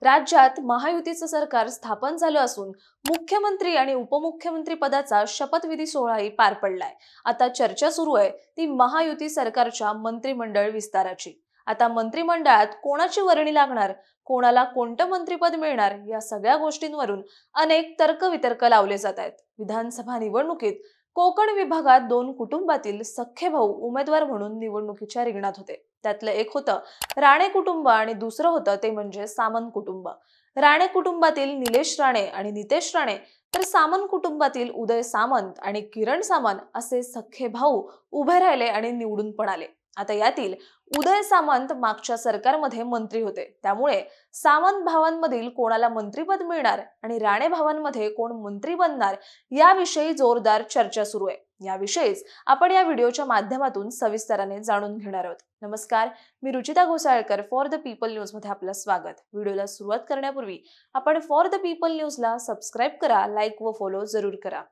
राज्यात महायुतीचं सरकार स्थापन झालं असून मुख्यमंत्री आणि उपमुख्यमंत्री पदाचा शपथविधी सोहळाही पार पडलाय। आता चर्चा सुरू आहे ती महायुती सरकारच्या मंत्रिमंडळ विस्ताराची। आता मंत्रिमंडळात कोणाची वर्णी लागणार, कोणाला कोणतं मंत्रिपद मिळणार या सगळ्या गोष्टींवरून अनेक तर्कवितर्क लावले जात आहेत। विधानसभा निवडणुकीत कोकण विभागात दोन कुटुंबातील सख्खे भाऊ उमेदवार म्हणून निवडणुकीच्या रिंगणात होते। त्यातलं एक होतं राणे कुटुंब आणि दुसरं होतं ते म्हणजे सामंत कुटुंब। राणे कुटुंबातील निलेश राणे आणि नितेश राणे तर सामंत कुटुंबातील उदय सामंत आणि किरण सामंत असे सख्खे भाऊ उभे राहिले आणि निवडून पण आले। आता यातील उदय सामंत मागच्या सरकारमध्ये मंत्री होते, त्यामुळे सामंत भावांमधील कोणाला मंत्रिपद मिळणार आणि राणे भावांमध्ये कोण मंत्री बनणार याविषयी जोरदार चर्चा सुरू आहे। याविषयीच आपण या व्हिडिओच्या माध्यमातून सविस्तराने जाणून घेणार आहोत। नमस्कार, मी Ruchita Ghosalkar For the People News मध्ये आपलं स्वागत। व्हिडिओला सुरुवात करण्यापूर्वी आपण फॉर द पीपल न्यूजला सबस्क्राइब करा, लाईक व फॉलो जरूर करा।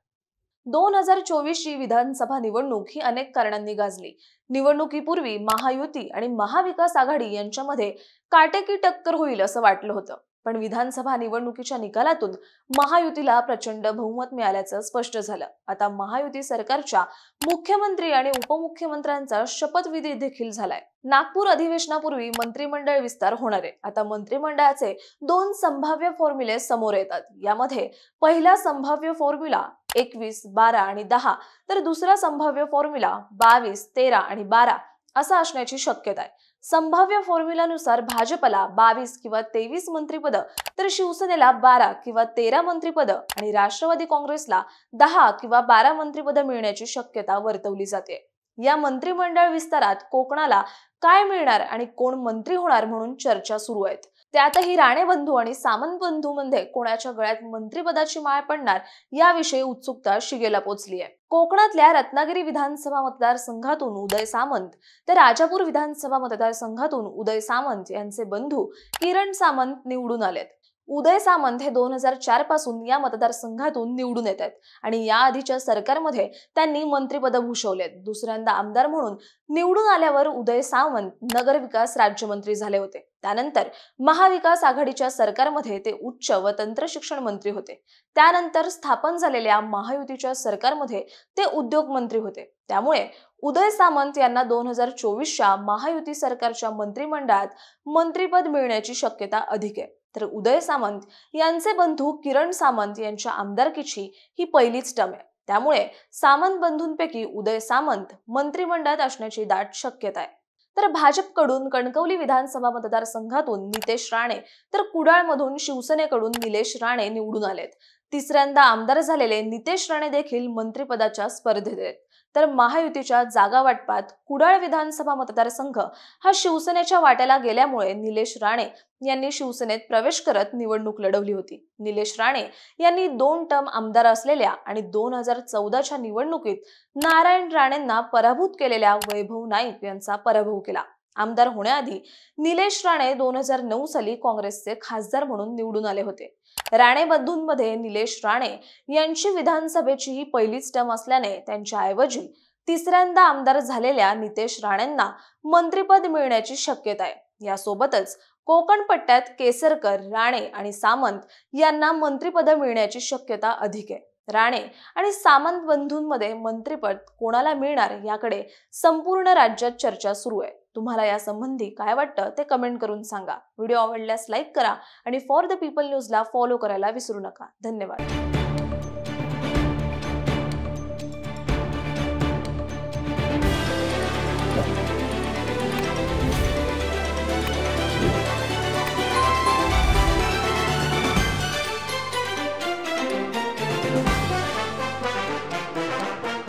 2024 ची विधानसभा निवडणूक ही अनेक कारणांनी गाजली। निवडणुकीपूर्वी महायुती आणि महाविकास आघाडी यांच्यामध्ये काटेकी टक्कर होईल असं वाटलं होतं, पण विधानसभा निवडणुकीच्या निकालातून महायुतीला प्रचंड बहुमत मिळाल्याचं स्पष्ट झालं। आता महायुती सरकारच्या मुख्यमंत्री आणि उपमुख्यमंत्र्यांचा शपथविधी देखील झालाय। नागपूर अधिवेशनापूर्वी मंत्रिमंडळ विस्तार होणार आहे। आता मंत्रिमंडळाचे दोन संभाव्य फॉर्म्युले समोर येतात। यामध्ये पहिला संभाव्य फॉर्म्युला 21, 12 आणि 10 तर दुसरा संभाव्य फॉर्म्युला 22, 13 आणि 12 असा असण्याची शक्यता आहे। संभाव्य फॉर्म्युलानुसार भाजपला 22 किंवा 23 मंत्रिपद तर शिवसेनेला 12 किंवा 13 मंत्रिपद आणि राष्ट्रवादी काँग्रेसला 10 किंवा 12 मंत्रिपद मिळण्याची शक्यता वर्तवली जाते। या मंत्रिमंडळ विस्तारात कोकणाला काय मिळणार आणि कोण मंत्री होणार म्हणून चर्चा सुरू आहेत। त्यातही राणे बंधू आणि सामंत बंधू मध्ये कोणाच्या गळ्यात मंत्रिपदाची माळ पडणार याविषयी उत्सुकता शिगेला पोहोचली आहे। कोकणातल्या रत्नागिरी विधानसभा मतदारसंघातून उदय सामंत तर राजापूर विधानसभा मतदारसंघातून उदय सामंत यांचे बंधू किरण सामंत निवडून आलेत। उदय सामंत हे 2004 पासून या मतदारसंघातून निवडून येत आहेत आणि या आधीच्या सरकारमध्ये त्यांनी मंत्रिपद भूषवलेत। दुसऱ्यांदा आमदार म्हणून निवडून आल्यावर उदय सामंत नगरविकास राज्यमंत्री झाले होते। त्यानंतर महाविकास आघाडीच्या सरकारमध्ये ते उच्च व तंत्र शिक्षण मंत्री होते। त्यानंतर स्थापन झालेल्या महायुतीच्या सरकारमध्ये ते उद्योग मंत्री होते। त्यामुळे उदय सामंत यांना 2024च्या महायुती सरकारच्या मंत्रिमंडळात मंत्रिपद मिळण्याची शक्यता अधिक आहे। तर उदय सामंत यांचे बंधू किरण सामंत यांच्या आमदारकीची ही पहिलीच टर्म आहे। त्यामुळे सामंत बंधूंपैकी उदय सामंत मंत्रिमंडळात असण्याची दाट शक्यता आहे। तर भाजपकडून कणकवली विधानसभा मतदारसंघातून नितेश राणे तर कुडाळमधून शिवसेनेकडून निलेश राणे निवडून आलेत। तिसऱ्यांदा आमदार झालेले नितेश राणे देखील मंत्रिपदाच्या स्पर्धेत आहेत। तर महायुतीच्या जागा वाटपात कुडाळ विधानसभा मतदारसंघ हा शिवसेनेच्या वाट्याला गेल्यामुळे निलेश राणे यांनी शिवसेनेत प्रवेश करत निवडणूक लढवली होती। निलेश राणे यांनी 2 टर्म आमदार असलेल्या आणि 2014च्या निवडणुकीत नारायण राणेंना पराभूत केलेल्या वैभव नाईक यांचा पराभव केला। आमदार होण्याआधी निलेश राणे 2009 साली काँग्रेसचे खासदार म्हणून निवडून आले होते। राणे बंधूंमध्ये निलेश राणे यांची विधानसभेची ही पहिलीच टर्म असल्याने त्यांच्या ऐवजी तिसऱ्यांदा आमदार झालेल्या नितेश राणेंना मंत्रिपद मिळण्याची शक्यता आहे। यासोबतच कोकण पट्ट्यात केसरकर, राणे आणि सामंत यांना मंत्रिपद मिळण्याची शक्यता अधिक आहे। राणे आणि सामंत बंधूंमध्ये मंत्रिपद कोणाला मिळणार याकडे संपूर्ण राज्यात चर्चा सुरू आहे। तुम्हाला या संबंधी काय वाटतं ते कमेंट करून सांगा। व्हिडिओ आवडल्यास लाईक करा आणि फॉर द पीपल न्यूजला फॉलो करायला विसरू नका। धन्यवाद।